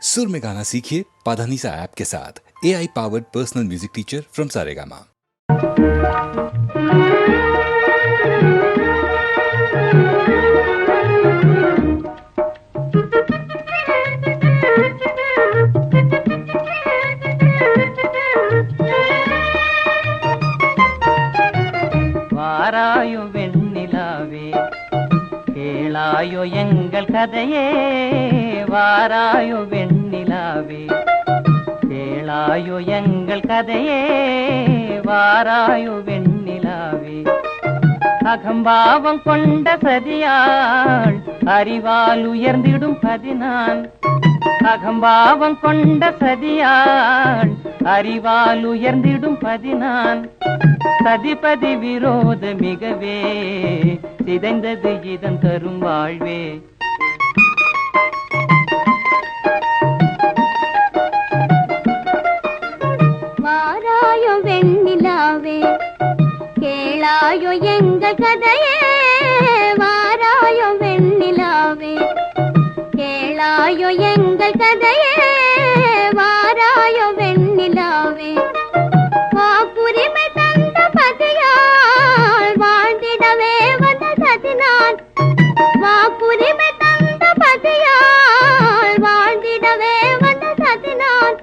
सुर में गाना सीखिए पाधानीसा ऐप के साथ। AI powered personal music teacher from Saregama. வாராயோ வெண்ணிலாவே கேளாயோ எங்கள் கதையே, வாராயோ வெண்ணிலாவே கேளாயோ எங்கள் கதையே, வாராயோ வெண்ணிலாவே. அகம்பாவம் கொண்ட சதியாள் அறிவால் உயர்ந்திடும் பதினான், அகம்பாவம் கொண்ட சதியாள் அறிவால் உயர்ந்திடும் பதினான். சதிபதி விரோத மிகவே சிதைந்தது இதன் தரும் வாழ்வே. வாராயோ வெண்ணிலாவே கேளாயோ எங்கள் கதையே, வாராயோ வெண்ணிலாவே கேளாயோ எங்கள் கதையே, வாராயோ வெண்ணிலாவே. வாக்குரிமை தந்த பதியால் வாழ்ந்திடவே வந்த சதினான், வாக்குரிமை தந்த பதியால் வாழ்ந்திடவே வந்த சதினான்.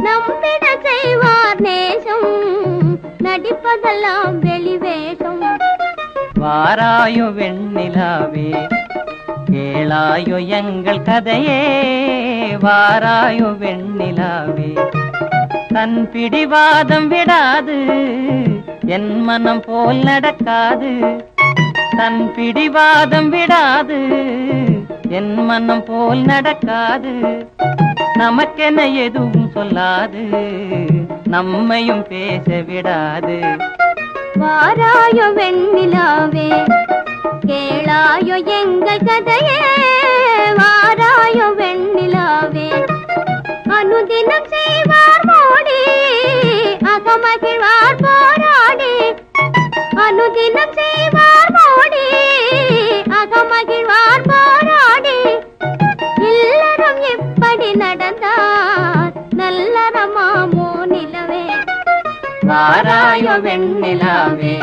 நம்பிட செய்வார் நேசம், நடிப்பதெல்லாம் வெளிவேஷம். வாராயோ வெண்ணிலாவே கேளாயோ எங்கள் கதையே, வாராயோ வெண்ணிலாவே. தன் பிடிவாதம் விடாது என் மனம் போல் நடக்காது, தன் பிடிவாதம் விடாது என் மனம் போல் நடக்காது. நமக்கென எதுவும் சொல்லாது நம்மையும் பேச விடாது. வாராயோ வெண்ணிலாவே கேளாயோ எங்கள் கதையே, வாராயோ வெண்ணிலாவே. அனுதினம் செய்வார் மோடி அகமகிழ்வார் போராடி, அனுதினம் செய்வார் மோடி அகமகிழ்வார் போராடி. இல்லறம் எப்படி நடந்தார் நல்லறமாமோ நிலவே. வாராயோ வெண்ணிலாவே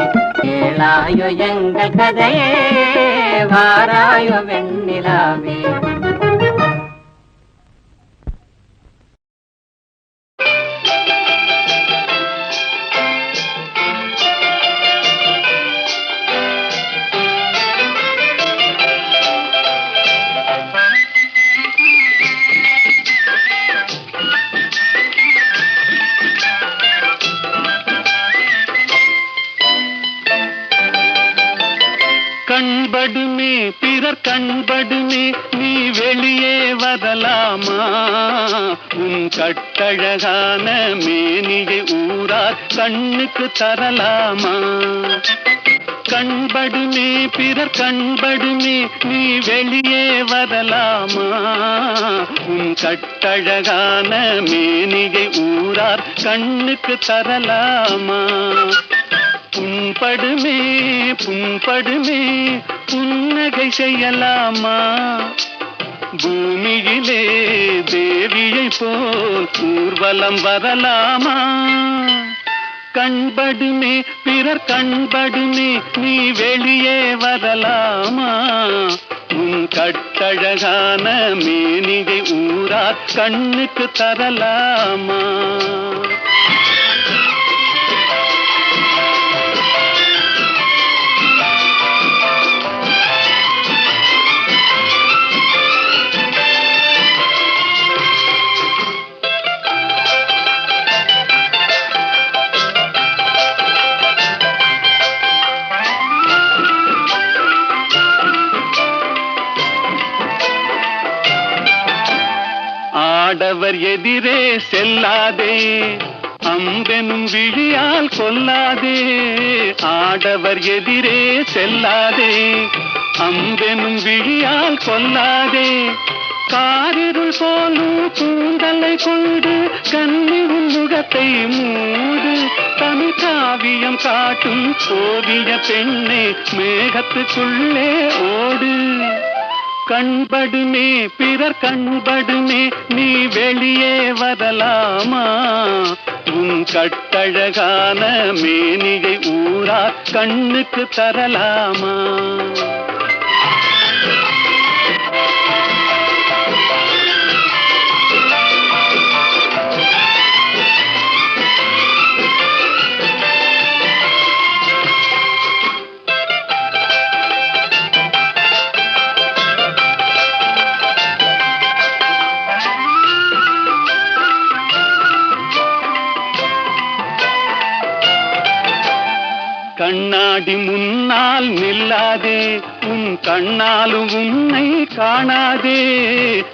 கேளாயோ எங்கள் கதையே, வாராயோ வெண்ணிலாவே. கண்படுமே பிறர் கண்படுமே நீ வெளியே வரலாமா, உன் கட்டழகான மேனியை ஊரார் கண்ணுக்கு தரலாமா. கண்படுமே பிறர் கண்படுமே நீ வெளியே வரலாமா, உன் கட்டழகான மேனியை ஊரார் கண்ணுக்கு தரலாமா. புண்படுமே புண்படுமே புன்னகை செய்யலாமா, பூமியிலே தேவியை போல் ஊர்வலம் வரலாமா. கண்படுமே பிறர் கண்படுமே நீ வெளியே வரலாமா, உன் கட்டழகான மேனியை ஊரார் கண்ணுக்கு தரலாமா. ஆடவர் எதிரே செல்லாதே அம்பெனும் விழியால் கொல்லாதே, ஆடவர் எதிரே செல்லாதே அம்பெனும் விழியால் கொல்லாதே. காரிருள் போலும் கூந்தலை கொண்டு கண்ணி முகத்தை மூடு, தமிழ் காவியம் காட்டும் ஓவிய பெண்ணே மேகத்துக்குள்ளே ஓடு. கண்படுமே பிறர் கண்படுமே நீ வெளியே வரலாமா? உன் கட்டழகான மேனிகை ஊரா கண்ணுக்கு தரலாமா? கண்ணாடி முன்னால் நில்லாதே உன் கண்ணாலும் உன்னை காணாதே.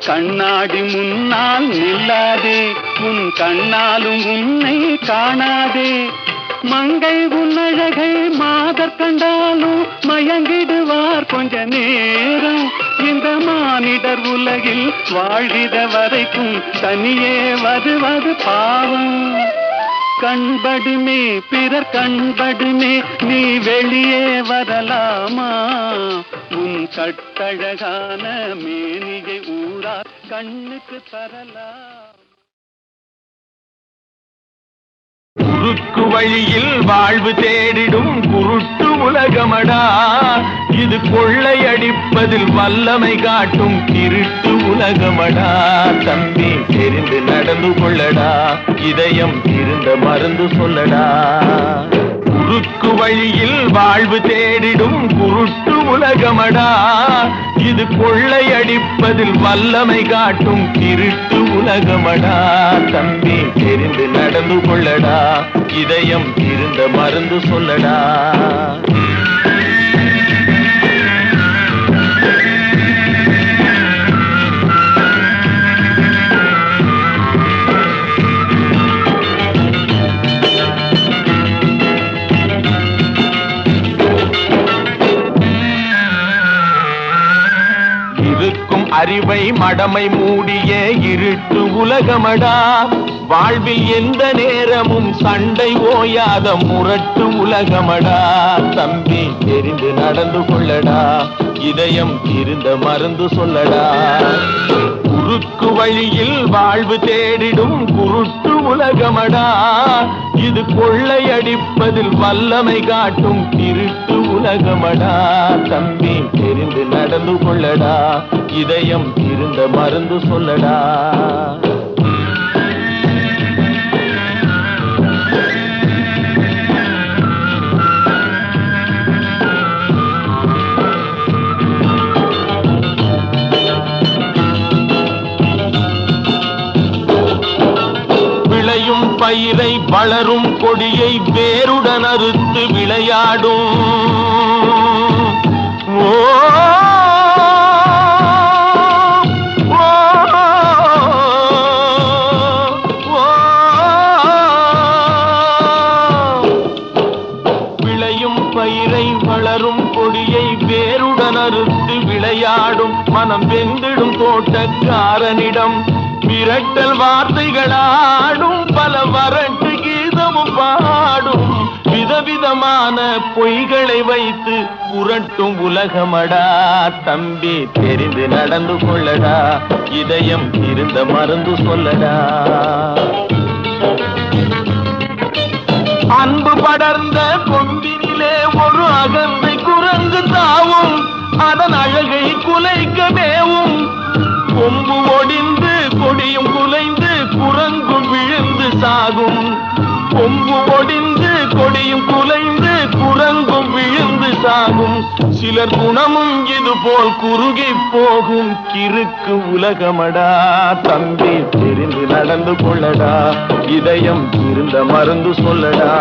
கண்ணாடி முன்னால் நில்லாதே உன் கண்ணாலும் உன்னை காணாதே. மங்கை உன்னழகை மாதர் கண்டாலும் மயங்கிடுவார் கொஞ்ச நேரம். இந்த மானிடர் உலகில் வாழ்கிற வரைக்கும் தனியே வருவது பாவம். கண்படுமே பிறர் கண்படுமே நீ வெளியே வரலாமா? உன் கட்டழகான மேனிகை ஊரா கண்ணுக்கு தரலாம். குறுக்கு வழியில் வாழ்வு தேடிடும் குருட்டு உலகமடா, இது கொள்ளையடிப்பதில் வல்லமை காட்டும் திருட்டு உலகமடா. தம்பி தெரிந்து நடந்து கொள்ளடா, இதயம் இருந்த மருந்து சொல்லடா. குறுக்கு வழியில் வாழ்வு தேடிடும் குருட்டு உலகமடா, இது கொள்ளையடிப்பதில் வல்லமை காட்டும் திருட்டு உலகமடா. தம்பி தெரிந்து நடந்து கொள்ளடா, இதயம் இருந்த மருந்து சொல்லடா. அறிவை மடமை மூடிய இருட்டு உலகமடா, வாழ்வில் எந்த நேரமும் சண்டை ஓயாத முரட்டு உலகமடா. தம்பி தெரிந்து நடந்து கொள்ளடா, இதயம் இருந்த மருந்து சொல்லடா. குறுக்கு வழியில் வாழ்வு தேடிடும் குருட்டு உலகமடா, இது கொள்ளையடிப்பதில் வல்லமை காட்டும் திருட்டு உலகமடா. தம்பி தெரிந்து நடந்து கொள்ளடா, இதயம் இருந்த மருந்து சொல்லடா. விளையும் பயிரை வளரும் கொடியை வேருடன் அறுத்து விளையாடும். ஓ விளையாடும் மனம் வெந்திடும் தோட்டக்காரனிடம் விரட்டல் வார்த்தைகளாடும். பல வரட்டு கீதமும் பாடும். விதவிதமான பொய்களை வைத்து புரட்டும் உலகமடா. தம்பி தெரிந்து நடந்து கொள்ளடா, இதயம் இருந்த மருந்து சொல்லடா. அன்பு படர்ந்த கொம்பினிலே ஒரு அகந்தை குரங்கு தாவும். அதன் அழகை குலைக்க மேவும். கொம்பு ஒடிந்து கொடியும் குலைந்து குரங்கும் விழுந்து சாகும். கொம்பு ஒடிந்து கொடியும் குலைந்து குரங்கும் விழுந்து சாகும். சிலர் குணமும் இது போல் குறுகி போகும் கிறுக்கு உலகமடா. தம்பி தெரிந்து நடந்து கொள்ளடா, இதயம் இருந்த மருந்து சொல்லடா.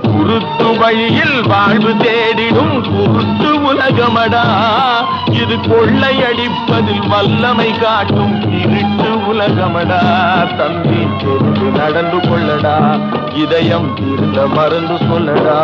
குருட்டு வழியில் வாழ்வு தேடிடும் குருட்டு உலகமடா, இது கொள்ளையடிப்பதில் வல்லமை காட்டும் இருட்டு உலகமடா. தம்பி தெரிந்து நடந்து கொள்ளடா, இதயம் இருந்த மருந்து சொல்லடா.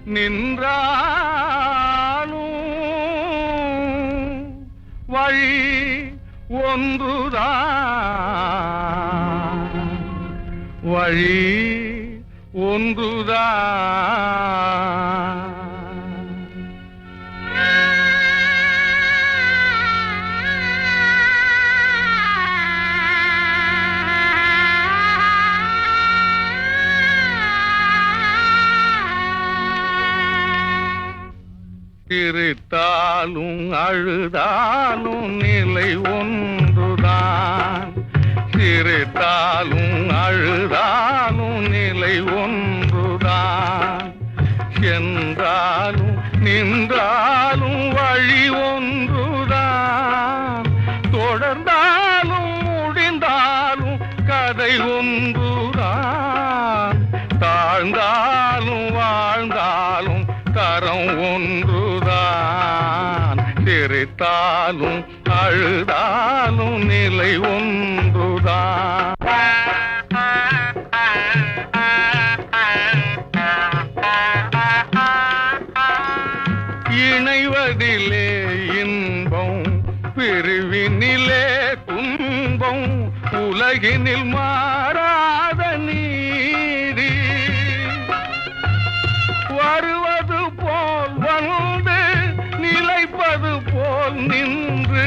நின்றாலும் வழி ஒன்றுதான், வழி ஒன்றுதான். சிரித்தாலும் அழுதாலும் நிலை ஒன்றுதான், சிரித்தாலும் அழுதாலும் நிலை ஒன்றுதான். சென்றாலும் நின்றாலும் வழி ஒன்றுதான், தொடர்ந்தாலும் முடிந்தாலும் கதை ஒன்றுதான். தாழ்ந்தாலும் வாழ்ந்தாலும் தரம் ஒன்றுதான், சிரித்தாலும் அழுதாலும் நிலை ஒன்றுதான். இணைவதிலே இன்பம், பிரிவினிலே துன்பம், உலகினில் மாறாத நீதி. வருவது போல் வந்து நிலைப்பது போல் நின்று,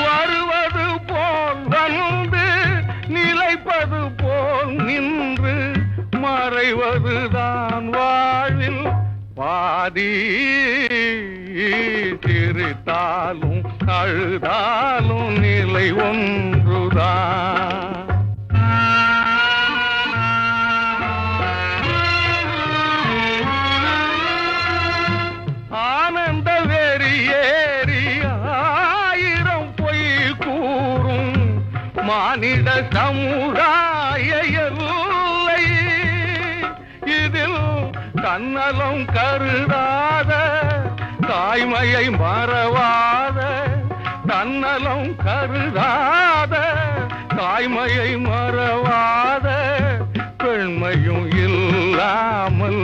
வருவது போல் வந்து நிலைப்பது போல் நின்று, மறைவதுதான் வாழ்வில் பாதி. சிரித்தாலும் அழுதாலும் நிலை ஒன்றுதான். ஆனந்த வெறியேறி ஆயிரம் பொய் கூறும் மானிட சமுதாய எல்லை, இதில் தன்னலம் கருதாத தாய்மையை மறவாத, தன்னலம் கருதாத தாய்மையை மறவாத பெண்மையும் இல்லாமல்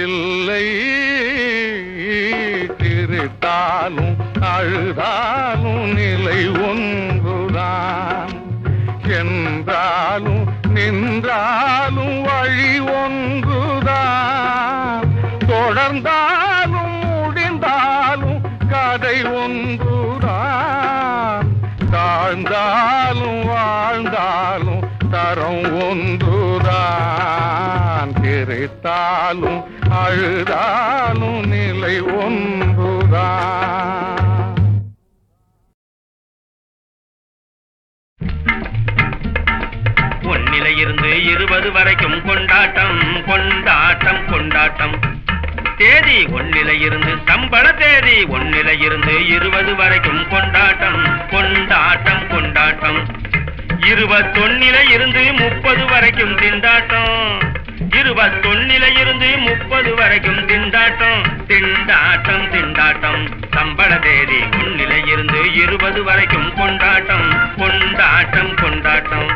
இல்லை. சிரித்தாலும் அழுதாலும் நிலை ஒன்றுதான், சென்றாலும் நின்றாலும் வழி ஒன்றுதான். தொடர்ந்தாலும் முடிந்தாலும் கதை ஒன்றுதான். தாழ்ந்தாலும் வாழ்ந்தாலும் தரம் ஒன்றுதான், சிரித்தாலும் அழுதாலும் நிலை ஒன்றுதான். ஒன்னிலை இருந்து 20 வரைக்கும் கொண்டாட்டம் கொண்டாட்டம் கொண்டாட்டம். தேதி ஒன்னிலை இருந்து சம்பள தேதி ஒன்னிலை இருந்து 20 வரைக்கும் கொண்டாட்டம் கொண்டாட்டம் கொண்டாட்டம். 21 இருந்து 30 வரைக்கும் திண்டாட்டம், 21 இருந்து 30 வரைக்கும் திண்டாட்டம் திண்டாட்டம் திண்டாட்டம். சம்பள தேதி ஒன்னிலை இருந்து 20 வரைக்கும் கொண்டாட்டம் கொண்டாட்டம் கொண்டாட்டம்.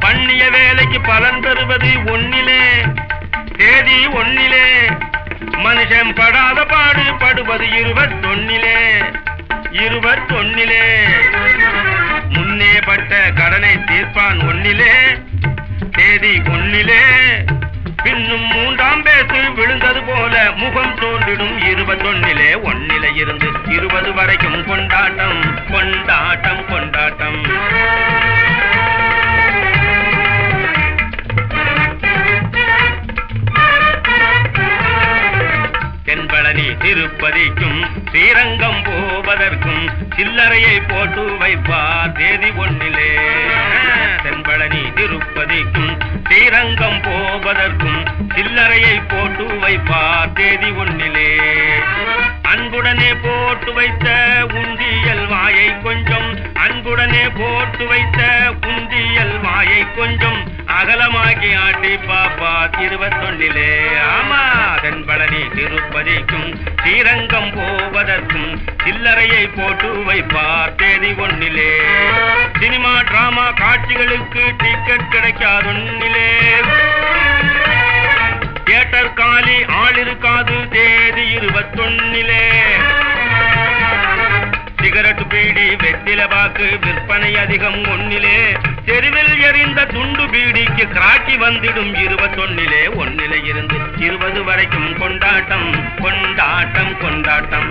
பண்ணிய வேலைக்கு பலன் பெறுவது ஒன்னிலே, தேதி ஒன்னிலே. மனுஷன் படாத பாடு படுவது 21 21 முன்னே பட்ட கடனை தீர்ப்பான் ஒன்னிலே, தேதி ஒன்னிலே. பின்னும் 3ஆம் பேசு விழுந்தது போல முகம் தோன்றிடும் 21 ஒன்னிலை இருந்து 20 வரைக்கும் கொண்டாட்டம் கொண்டாட்டம் கொண்டாட்டம். தென்பழனி திருப்பதிக்கும் ஸ்ரீரங்கம் போவதற்கும் சில்லறையை போட்டு வைப்பார் தேதி ஒன்னிலே. தென்பழனி திருப்பதிக்கும் ஸ்ரீரங்கம் போவதற்கும் சில்லறையை போட்டு வைப்பார் தேதி ஒன்னிலே. அன்புடனே போட்டு வைத்த உண்டியல் வாயை கொஞ்சம், அன்புடனே போட்டு வைத்த உண்டியல் வாயை கொஞ்சம் அகலமாக்கி ஆட்டி பாப்பா 21. ஆமா, தென்பழனி திருப்பதிக்கும் ஸ்ரீரங்கம் போவதற்கும் சில்லறையை போட்டு வைப்பார் தேதி ஒன்னிலே. சினிமா டிராமா காட்சிகளுக்கு டிக்கெட் கிடைக்காதொன்னிலே. காலி ஆள் இருக்காது தேதி 21 சிகரெட் பீடி வெற்றில பாக்கு விற்பனை அதிகம் 1 தெருவில் எறிந்த துண்டு பீடிக்கு கிராக்கி வந்திடும் 21 1 இருந்து 20 வரைக்கும் கொண்டாட்டம் கொண்டாட்டம் கொண்டாட்டம்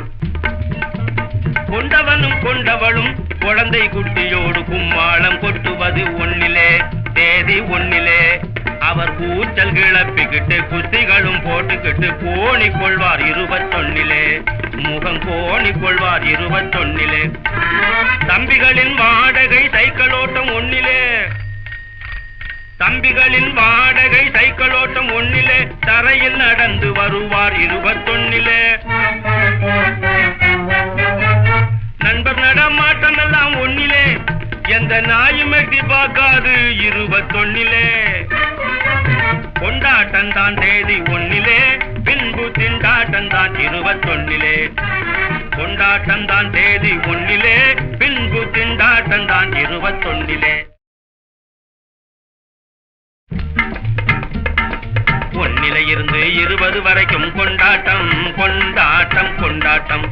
கொண்டவனும் கொண்டவளும் குழந்தை குட்டியோடு கும்மாளம் கொட்டுவது 1 தேதி 1 அவர் கூச்சல் கிளப்பிக்கிட்டு குஸ்திகளும் போட்டுக்கிட்டு கோணி கொள்வார் 21 முகம் கோணி கொள்வார் 21 தம்பிகளின் வாடகை சைக்கிளோட்டம் 1 தம்பிகளின் வாடகை சைக்கிளோட்டம் 1 தரையில் நடந்து வருவார் 21 நண்பர் நடமாட்டம் எல்லாம் 1 எந்த நாயும் எட்டி பார்க்காது 21 கொண்டாட்டம் தான் தேதி 1 பின்பு திண்டாட்டம் தான் 21 கொண்டாட்டம் தான் தேதி 1 பின்பு திண்டாட்டம் தான் 21 1 இருந்து 20 வரைக்கும் கொண்டாட்டம் கொண்டாட்டம் கொண்டாட்டம்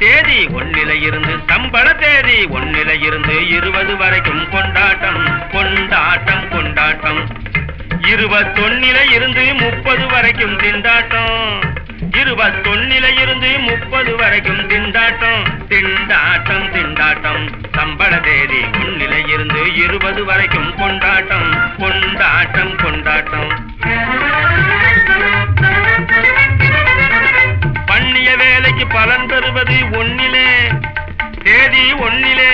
தேதி 1 இருந்து சம்பள தேதி 1 இருந்து 20 வரைக்கும் கொண்டாட்டம் கொண்டாட்டம் கொண்டாட்டம் 21 இருந்து 30 வரைக்கும் திண்டாட்டம் 21 இருந்து 30 வரைக்கும் திண்டாட்டம் திண்டாட்டம் திண்டாட்டம் சம்பள தேதி 1 இருந்து 20 வரைக்கும் கொண்டாட்டம் கொண்டாட்டம் கொண்டாட்டம் பண்ணிய வேலைக்கு பலன் பெறுவது 1 தேதி 1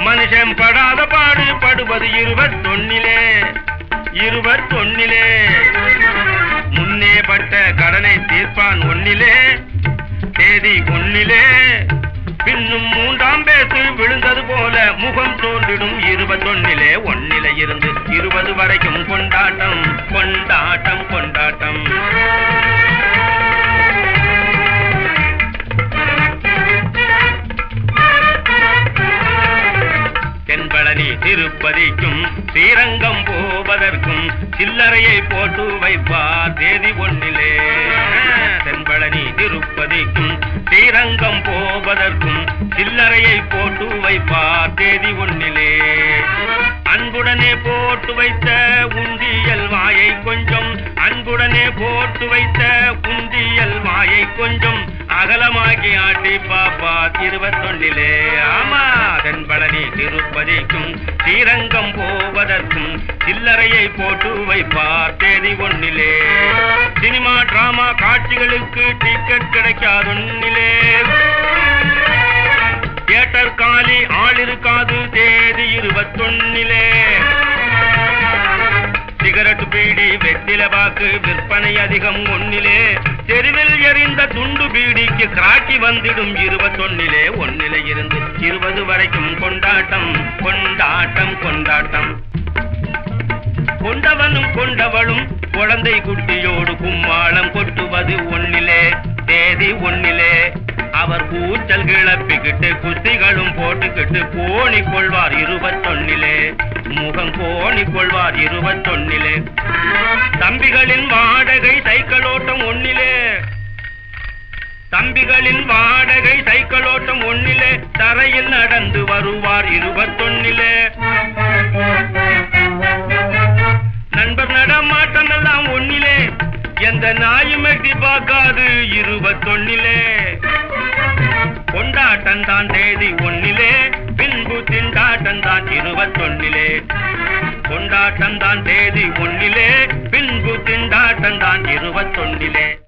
மனுஷன் படாத பாடு படுவது 21 முன்னே பட்ட கடனை தீர்ப்பான் 1 தேதி 1 பின்னும் 3ஆம் பேசு விழுந்தது போல முகம் தோன்றிடும் 21 1 இருந்து 20 வரைக்கும் கொண்டாட்டம் கொண்டாட்டம் கொண்டாட்டம் தென்பழனி திருப்பதிக்கும் ஸ்ரீரங்கம் போவதற்கும் சில்லறையை போட்டு வைப்பார் தேதி 1 தென்பழனி திருப்பதிக்கும் ஸ்ரீரங்கம் போவதற்கும் சில்லறையை போட்டு வைப்பார் தேதி 1 அன்புடனே போட்டு வைத்த உண்டியல் வாயை கொஞ்சம் அன்புடனே போட்டு வைத்த உண்டியல் வாயை கொஞ்சம் அகலமாக்கி ஆட்டி பாப்பா 21 ஆமா தென்பழனி திருப்பதிக்கும் ஸ்ரீரங்கம் போவதற்கும் சில்லறையை போட்டு வைப்பார் தேதி 1 சினிமா டிராமா காட்சிகளுக்கு டிக்கெட் கிடைக்காது 1 தியேட்டர் காலி ஆள் இருக்காது தேதி 21 சிகரெட் பீடி வெற்றில பாக்கு விற்பனை அதிகம் 1 தெருவில் எறிந்த துண்டு பீடிக்கு கிராக்கி வந்திடும் 21 1 இருந்து 20 வரைக்கும் கொண்டாட்டம் கொண்டாட்டம் கொண்டாட்டம் கொண்டவனும் கொண்டவளும் குழந்தை குட்டியோடு கும்மாளம் கொட்டுவது 1 தேதி 1 அவர் கூச்சல் கிளப்பிக்கிட்டு குஸ்திகளும் போட்டுக்கிட்டு கோணி கொள்வார் 21 முகம் கோணி கொள்வார் 21 தம்பிகளின் வாடகை சைக்கிளோட்டம் 1 தம்பிகளின் வாடகை சைக்கிளோட்டம் 1 தரையில் நடந்து வருவார் 21 நண்பர் நடமாட்டம் எல்லாம் 1 எந்த நாயும் எட்டி பார்க்காது 21 கொண்டாட்டம் தான் தேதி 1 பின்பு திண்டாட்டம் தான் 21 கொண்டாட்டம் தான் தேதி 1 பின்பு திண்டாட்டம் தான் 21